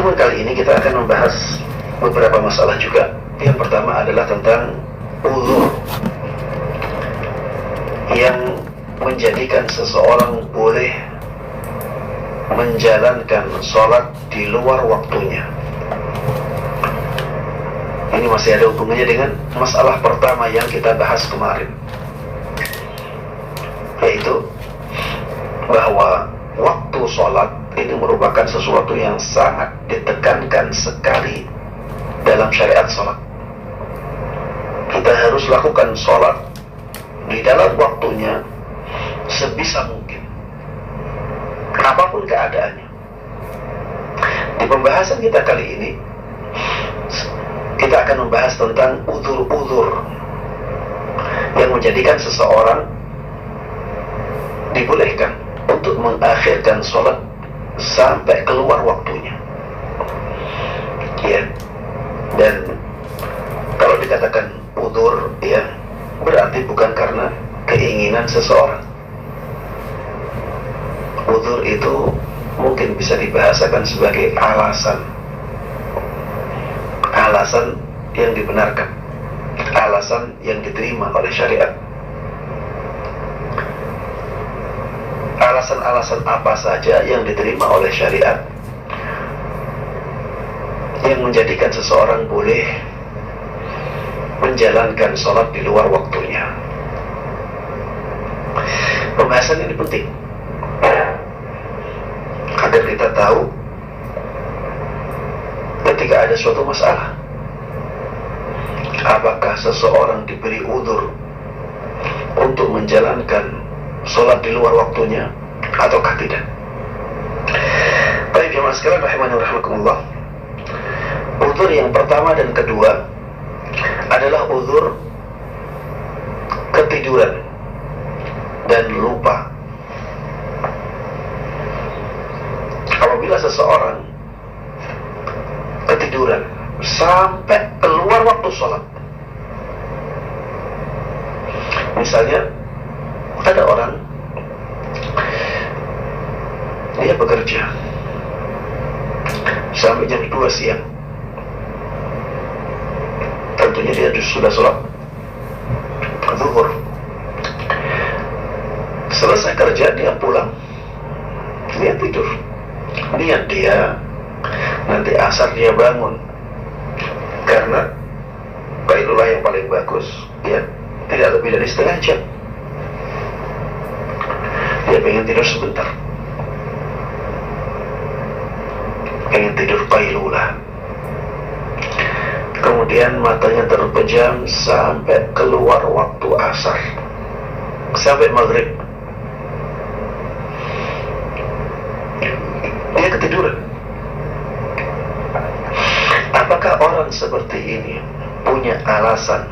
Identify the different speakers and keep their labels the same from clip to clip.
Speaker 1: Namun kali ini kita akan membahas beberapa masalah juga. Yang pertama adalah tentang uzur yang menjadikan seseorang boleh menjalankan sholat di luar waktunya. Ini masih ada hubungannya dengan masalah pertama yang kita bahas kemarin, yaitu bahwa waktu sholat ini merupakan sesuatu yang sangat ditekankan sekali dalam syariat sholat. Kita harus lakukan sholat di dalam waktunya sebisa mungkin, apapun keadaannya. Di pembahasan kita kali ini, kita akan membahas tentang uzur-uzur yang menjadikan seseorang dibolehkan untuk mengakhirkan sholat sampai keluar waktunya. Ya, dan kalau dikatakan uzur, ya, berarti bukan karena keinginan seseorang. Uzur itu mungkin bisa dibahasakan sebagai alasan yang dibenarkan, alasan yang diterima oleh syariat. Alasan-alasan apa saja yang diterima oleh syariat yang menjadikan seseorang boleh menjalankan sholat di luar waktunya. Pembahasan ini penting agar kita tahu ketika ada suatu masalah, apakah seseorang diberi uzur untuk menjalankan sholat di luar waktunya ataukah tidak. Baik jemaah sekalian rahimani wa rahimakumullah, uzur yang pertama dan kedua adalah uzur ketiduran dan lupa. Apabila seseorang ketiduran sampai keluar waktu sholat, misalnya ada orang, dia bekerja sampai jam 2 siang. Tentunya dia sudah sholat zuhur. Selesai kerja, dia pulang, dia tidur. Niat dia nanti asar dia bangun, karena qailullah yang paling bagus, ya, tidak lebih dari setengah jam. Dia pengen tidur sebentar, pengen tidur qailullah. Kemudian matanya terpejam sampai keluar waktu asar, sampai maghrib. Dia ketiduran. Apakah orang seperti ini punya alasan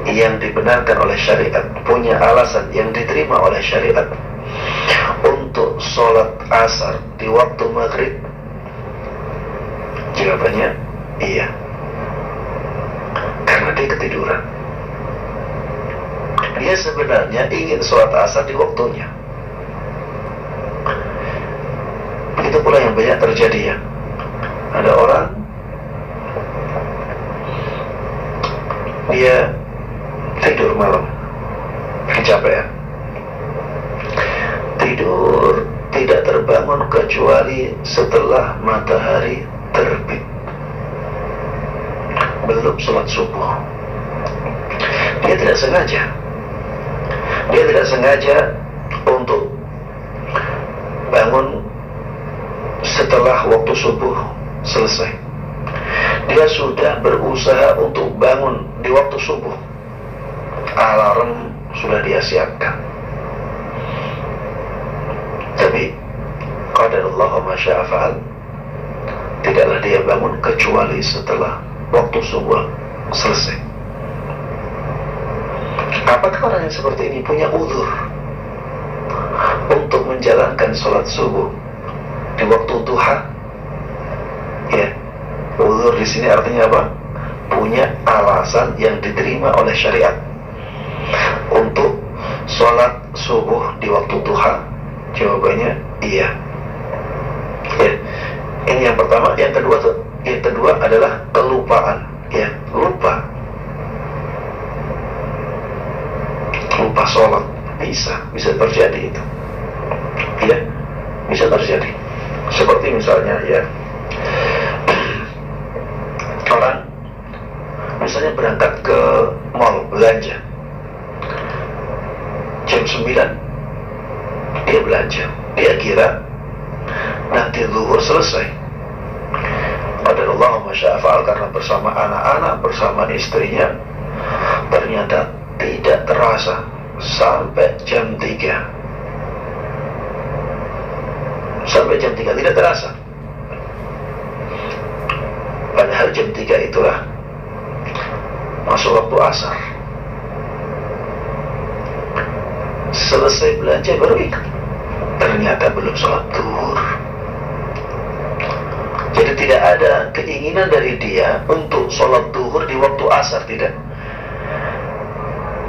Speaker 1: yang dibenarkan oleh syariat, punya alasan yang diterima oleh syariat untuk sholat asar di waktu maghrib? Jawabannya iya, karena dia ketiduran. Dia sebenarnya ingin sholat asar di waktunya. Begitu pula yang banyak terjadi, ya. Ada orang, dia tidur malam, kecapean, tidur tidak terbangun kecuali setelah matahari terbit, belum sholat subuh. Dia tidak sengaja untuk bangun setelah waktu subuh selesai. Dia sudah berusaha untuk bangun di waktu subuh, alarm sudah dia siapkan, tapi qadarullah ma syaa fa'al, tidaklah dia bangun kecuali setelah waktu subuh selesai. Apakah orang yang seperti ini punya uzur untuk menjalankan sholat subuh di waktu duha? Ya, uzur di sini artinya apa? Punya alasan yang diterima oleh syariat untuk sholat subuh di waktu duha. Jawabannya iya. Ya, Ini yang pertama. Yang kedua adalah kelupaan, ya, lupa sholat. Bisa terjadi itu, ya, bisa terjadi. Seperti misalnya, ya, orang misalnya berangkat ke mall belanja jam 9, dia belanja, dia kira nanti zuhur selesai. Qadarullah ma syaa fa'al, karena bersama anak-anak, bersama istrinya, ternyata tidak terasa sampai jam 3. Sampai jam 3 tidak terasa. Padahal jam 3 itulah masuk waktu asar. Selesai belanja baru ingat, ternyata belum sholat zuhur. Jadi tidak ada keinginan dari dia untuk sholat zuhur di waktu asar, tidak.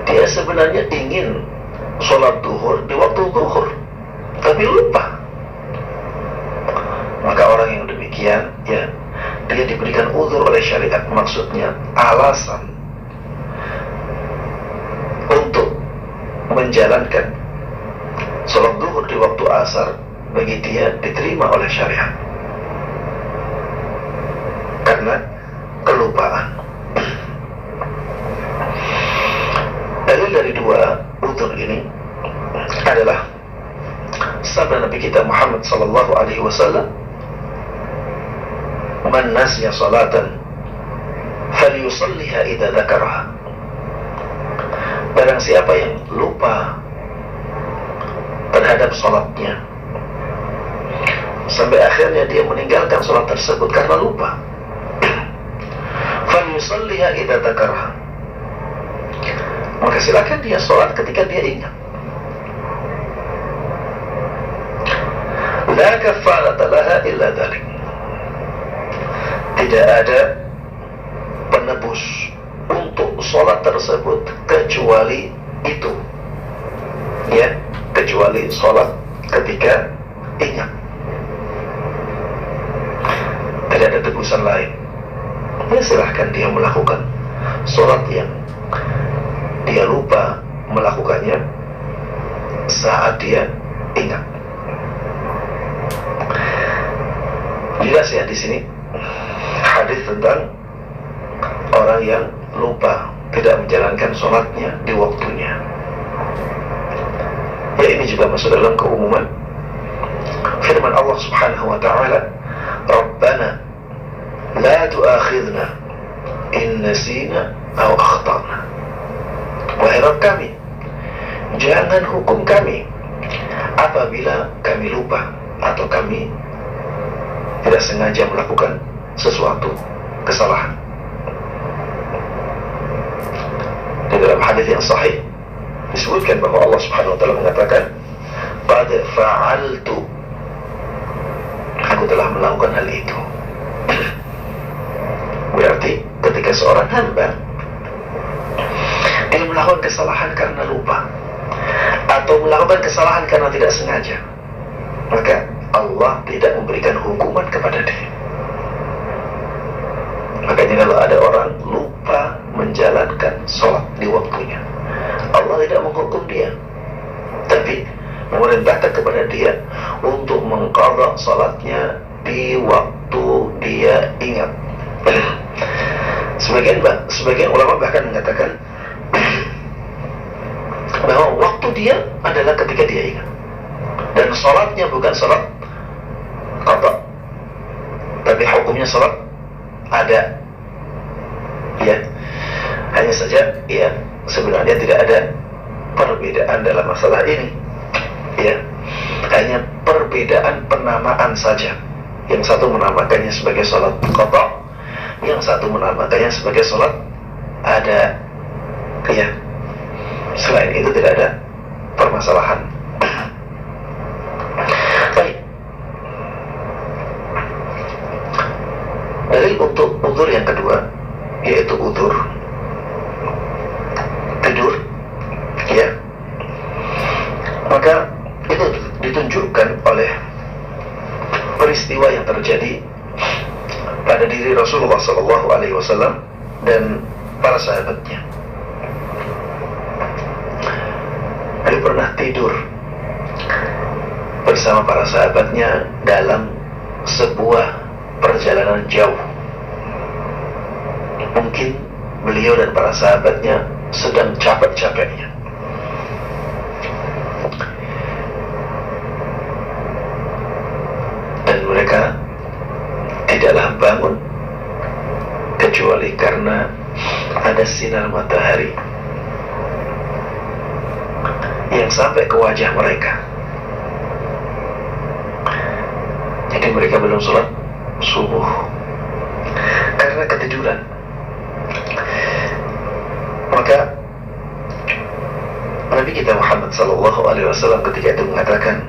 Speaker 1: Dia sebenarnya ingin sholat zuhur di waktu zuhur, tapi lupa. Maka orang yang demikian, ya, dia diberikan uzur oleh syariat. Maksudnya alasan untuk menjalankan sholat zuhur di waktu asar bagi dia diterima oleh syariat karena kelupaan. Dalil dari dua uzur ini adalah sabda Nabi kita Muhammad sallallahu alaihi wasallam, "Man nasiya salatan falyusalliha idza dzakaraha." Barang siapa yang lupa terhadap salatnya sampai akhirnya dia meninggalkan salat tersebut karena lupa, falyusalliha idza dzakaraha, maka silakan dia sholat ketika dia ingat. La kafarata laha illa dzalik. Tidak ada penebus untuk sholat tersebut kecuali itu, ya, kecuali sholat ketika ingat. Tidak ada tebusan lain. Ya, silahkan dia melakukan sholat yang dia lupa melakukannya saat dia ingat. Jelas ya di sini hadis tentang orang yang lupa tidak menjalankan sholatnya di waktunya. Ya, ini juga masuk dalam keumuman firman Allah Subhanahu wa ta'ala, "Rabbana la tu'akhidna in nasina aw akhtana." Wahai Rabb kami, jangan hukum kami apabila kami lupa atau kami tidak sengaja melakukan sesuatu kesalahan. Di dalam hadis yang sahih disebutkan bahwa Allah Subhanahu wa ta'ala mengatakan, "Qad fa'altu." Aku telah melakukan hal itu. Berarti ketika seorang hamba dia melakukan kesalahan karena lupa atau melakukan kesalahan karena tidak sengaja, maka Allah tidak memberikan hukuman kepada dia. Makanya kalau ada orang lupa menjalankan sholat di waktunya, Allah tidak menghukum dia, tapi memerintahkan kepada dia untuk mengqadha sholatnya di waktu dia ingat. Sebagian ulama bahkan mengatakan bahwa waktu dia adalah ketika dia ingat, dan sholatnya bukan sholat qadha, tapi hukumnya sholat ada. Ya, hanya saja, ya, sebenarnya tidak ada perbedaan dalam masalah ini. Ya, hanya perbedaan penamaan saja. Yang satu menamakannya sebagai sholat qadha, yang satu menamakannya sebagai sholat ada. Ya, selain itu tidak ada permasalahan. Baik. Dalil untuk uzur yang kedua, yaitu uzur tidur, ya, maka itu ditunjukkan oleh peristiwa peristiwa yang terjadi pada diri Rasulullah SAW dan para sahabatnya. Beliau pernah tidur bersama para sahabatnya dalam sebuah perjalanan jauh. Mungkin beliau dan para sahabatnya sedang capek-capeknya. Dan mereka tidaklah bangun kecuali karena ada sinar matahari yang sampai ke wajah mereka. Jadi mereka belum sholat subuh karena ketiduran. Maka Nabi kita Muhammad SAW ketika itu mengatakan,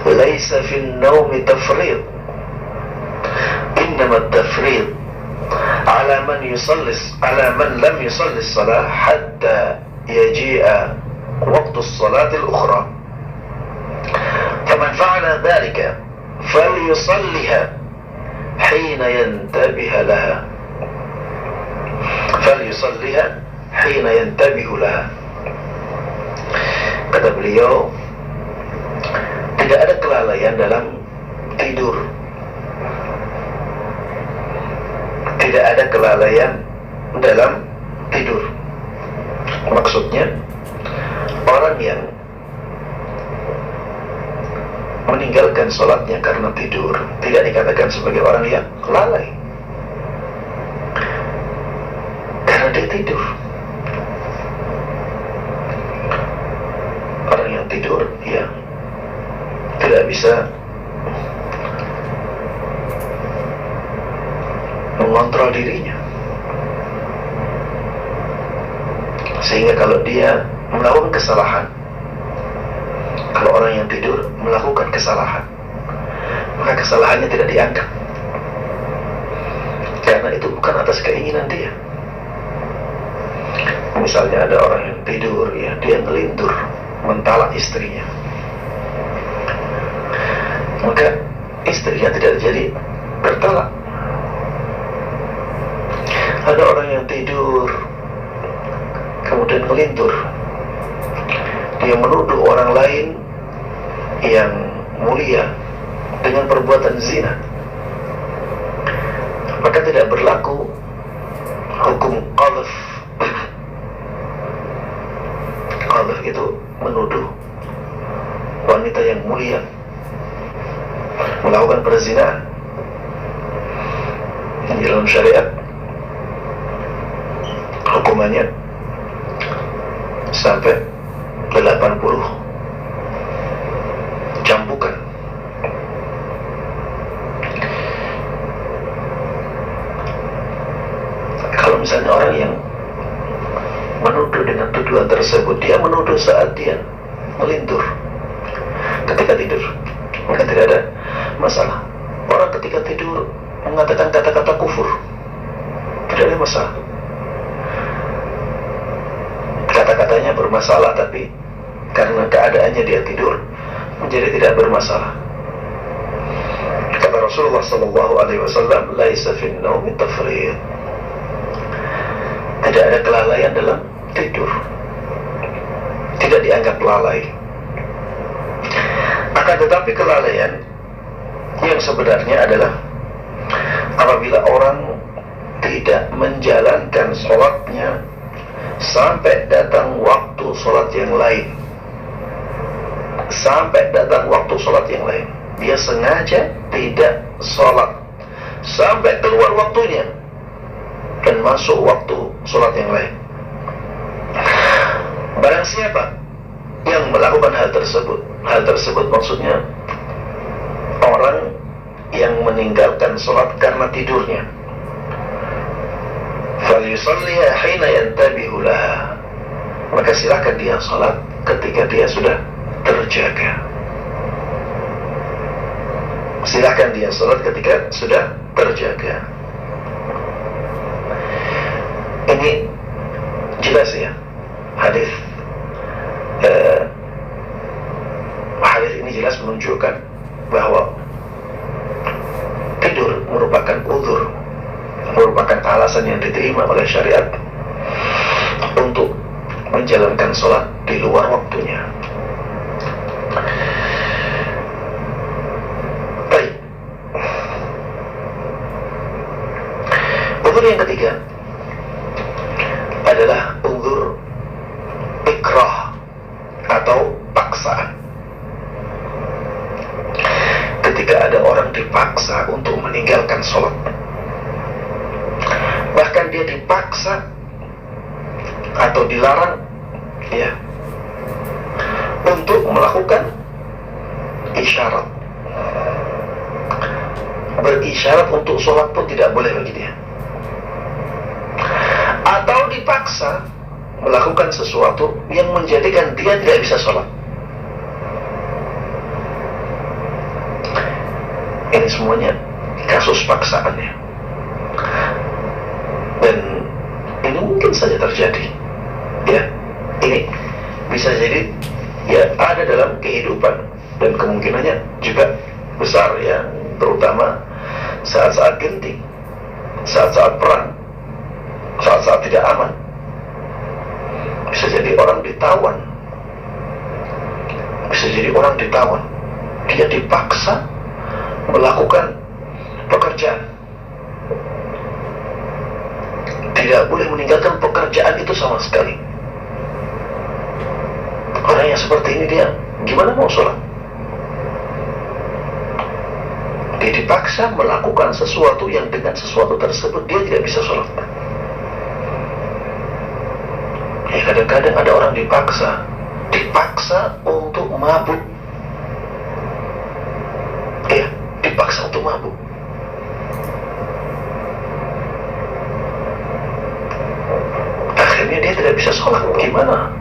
Speaker 1: "Laisa fil naumi tafrid, innama tafrid ala man lam yusalli as-salah hatta yaji'a waqtu as-salati al-ukhra. Faman fa'ala dhalika falyusalliha hina yantabiha laha." Kata beliau, tidak ada kelalaian dalam tidur. Tidak ada kelalaian dalam tidur. Maksudnya, orang yang meninggalkan sholatnya karena tidur tidak dikatakan sebagai orang yang lalai, karena dia tidur. Orang yang tidur, ya, tidak bisa mengontrol dirinya, sehingga kalau dia melakukan kesalahan, kalau orang yang tidur melakukan kesalahan, maka kesalahannya tidak dianggap, karena itu bukan atas keinginan dia. Misalnya ada orang yang tidur, ya, dia ngelindur mentalak istrinya, maka istrinya tidak jadi bertalak. Ada orang yang tidur kemudian ngelindur, dia menuduh orang lain yang mulia dengan perbuatan zina, maka tidak berlaku hukum qadhf. Qadhf itu menuduh wanita yang mulia melakukan perzinahan. Di dalam syariat hukumannya sampai 80 cambukan. Kalau misalnya orang yang menuduh dengan tuduhan tersebut, dia menuduh saat dia melintur ketika tidur, maka tidak ada masalah. Orang ketika tidur mengatakan kata-kata kufur, tidak ada masalah. Kata-katanya bermasalah, tapi karena keadaannya dia tidur menjadi tidak bermasalah. Kata Rasulullah SAW, "Laisa fin naumi tafrid." Tidak ada kelalaian dalam tidur, tidak dianggap lalai. Akan tetapi kelalaian yang sebenarnya adalah apabila orang tidak menjalankan sholatnya sampai datang waktu sholat yang lain. Sampai datang waktu sholat yang lain, dia sengaja tidak sholat sampai keluar waktunya dan masuk waktu sholat yang lain. Barang siapa yang melakukan hal tersebut maksudnya orang yang meninggalkan sholat karena tidurnya, falyusalliha hina yantabihu laha, maka silakan dia sholat ketika dia sudah terjaga. Silakan dia sholat ketika sudah terjaga. Ini jelas ya, hadis ini jelas menunjukkan bahwa alasan yang diterima oleh syariat untuk menjalankan sholat di luar waktunya. Baik. Uzur yang ketiga adalah uzur ikrah atau paksaan. Ketika ada orang dipaksa untuk meninggalkan sholat, bahkan dia dipaksa atau dilarang ya untuk melakukan isyarat, berisyarat untuk sholat pun tidak boleh bagi dia, atau dipaksa melakukan sesuatu yang menjadikan dia tidak bisa sholat. Ini semuanya kasus paksaannya, dan ini mungkin saja terjadi ya. Ini bisa jadi ya ada dalam kehidupan, dan kemungkinannya juga besar ya, terutama saat-saat genting, saat-saat perang, saat-saat tidak aman. Bisa jadi orang ditawan, bisa jadi orang ditawan, dia dipaksa melakukan pekerjaan, tidak boleh meninggalkan pekerjaan itu sama sekali. Orang yang seperti ini dia gimana mau sholat? Dia dipaksa melakukan sesuatu yang dengan sesuatu tersebut dia tidak bisa sholat. Ya, kadang-kadang ada orang dipaksa untuk mabuk. Ya, dipaksa untuk mabuk. Akhirnya dia tidak bisa sholat. Gimana?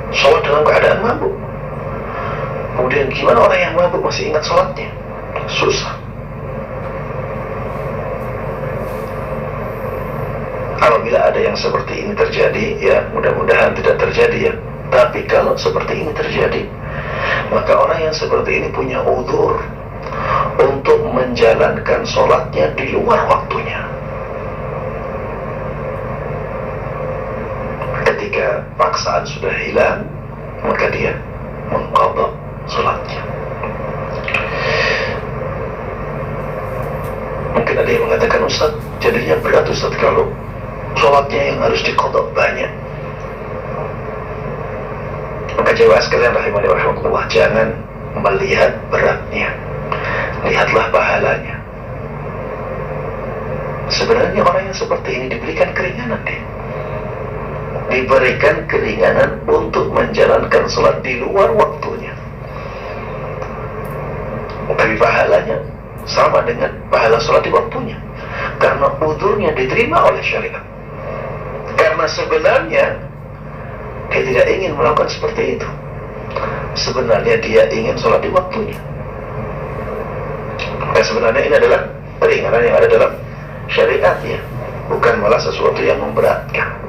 Speaker 1: Sholat dalam keadaan mabuk. Kemudian gimana orang yang mabuk masih ingat sholatnya? Susah. Apabila ada yang seperti ini terjadi, ya mudah-mudahan tidak terjadi ya. Tapi kalau seperti ini terjadi, maka orang yang seperti ini punya uzur untuk menjalankan sholatnya di luar waktunya. Ketika paksaan sudah hilang, maka dia mengqadha sholatnya. Mungkin ada yang mengatakan, Ustaz, jadinya berat Ustaz kalau sholatnya yang harus diqadha banyak. Maka jemaah sekalian rahimani wa rahimakumullah, jangan melihat beratnya, lihatlah pahalanya. Sebenarnya orang yang seperti ini diberikan keringanan dia. Diberikan keringanan untuk menjalankan sholat di luar waktunya. Tapi pahalanya sama dengan pahala sholat di waktunya, karena uzurnya diterima oleh syariat. Karena sebenarnya dia tidak ingin melakukan seperti itu. Sebenarnya dia ingin sholat di waktunya. Dan sebenarnya ini adalah keringanan yang ada dalam syariat ya, bukan malah sesuatu yang memberatkan.